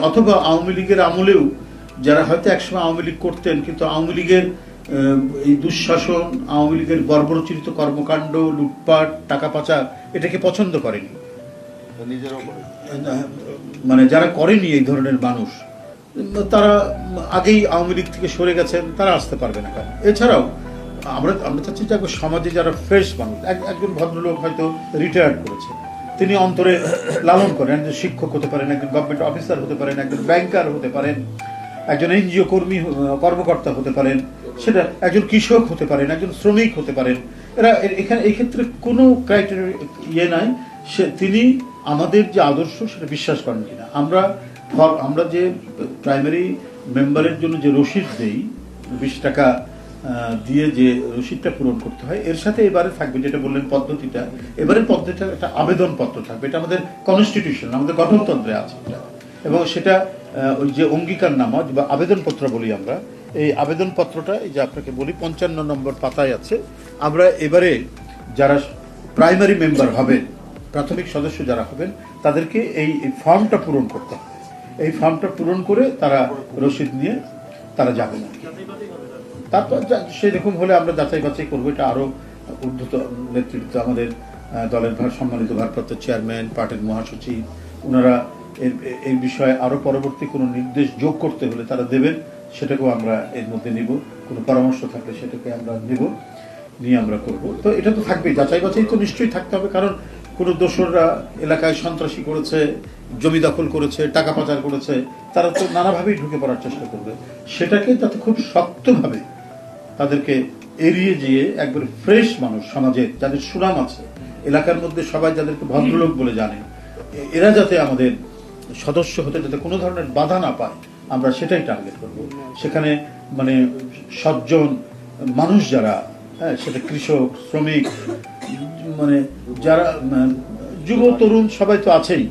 অথবা আওয়ামী লীগের আমলেও যারা হয়তো একসময় আওয়ামী লীগ করতেন, কিন্তু আওয়ামী লীগের এই দুঃশাসন, আওয়ামী লীগের বর্বরচিত কর্মকাণ্ড, লুটপাট, টাকা পাচার এটাকে পছন্দ করেনি, মানে যারা করেনি এই ধরনের মানুষ, তারা আগেই আওয়ামী লীগ থেকে সরে গেছেন, তারা আসতে পারবে না। কারণ এছাড়াও আমরা চাচ্ছি যে সমাজে যারা ফ্রেশ মানুষ, একজন ভদ্রলোক হয়তো রিটায়ার্ড করেছে, তিনি অন্তরে লালন করেন, একজন শিক্ষক হতে পারেন, একজন গভর্নমেন্ট অফিসার হতে পারেন, একজন ব্যাংকার হতে পারেন, একজন এনজিও কর্মকর্তা হতে পারেন, সেটা একজন কৃষক হতে পারেন, একজন শ্রমিক হতে পারেন। এরা এখানে এই ক্ষেত্রে কোনো ক্রাইটেরিয়া নাই তিনি আমাদের যে আদর্শ সেটা বিশ্বাস করেন কিনা। আমরা যে প্রাইমারি মেম্বারের জন্য যে রসিদ দেই, 20 টাকা দিয়ে যে রসিদটা পূরণ করতে হয়, এর সাথে এবারে থাকবে যেটা বললেন পদ্ধতিটা, এবারের পদ্ধতিটা একটা আবেদনপত্র থাকবে। এটা আমাদের কনস্টিটিউশন, আমাদের গঠনতন্ত্রে আছে এটা, এবং সেটা ওই যে অঙ্গীকারনামা বা আবেদনপত্র বলি আমরা, এই আবেদনপত্রটা এই যে আপনাকে বলি 55 নম্বর পাতায় আছে। আমরা এবারে যারা প্রাইমারি মেম্বার হবেন, প্রাথমিক সদস্য যারা হবেন, তাদেরকে এই ফর্মটা পূরণ করতে হবে। এই ফর্মটা পূরণ করে তারা রসিদ নিয়ে তারা যাবেন। তারপর সেরকম হলে আমরা যাচাই বাছাই করবো। এটা আরো ঊর্ধ্বত নেতৃত্ব, আমাদের দলের সম্মানিত ভারপ্রাপ্ত চেয়ারম্যান, পার্টির মহাসচিব, ওনারা এই বিষয়ে আরো পরবর্তী কোনো নির্দেশ যোগ করতে হলে তারা দেবেন, সেটাকেও আমরা এর মধ্যে নিব। কোনো পরামর্শ থাকলে সেটাকে আমরা নিয়ে আমরা করব। তো এটা তো থাকবেই, যাচাই বাছাই তো নিশ্চয়ই থাকতে হবে। কারণ কোনো দোসররা এলাকায় সন্ত্রাসী করেছে, জমি দখল করেছে, টাকা পাচার করেছে, তারা তো নানাভাবেই ঢুকে পড়ার চেষ্টা করবে। সেটাকে যাতে খুব শক্তভাবে তাদেরকে এড়িয়ে গিয়ে একবার ফ্রেশ মানুষ, সমাজের যাদের সুনাম আছে, এলাকার মধ্যে সবাই যাদেরকে ভদ্রলোক বলে জানে, এরা যাতে আমাদের সদস্য হতে যাতে কোনো ধরনের বাধা না পায়, আমরা সেটাই টার্গেট করব। সেখানে মানে সজ্জন মানুষ যারা, হ্যাঁ, সেটা কৃষক, শ্রমিক, মানে যারা যুব তরুণ সবাই তো আছেই।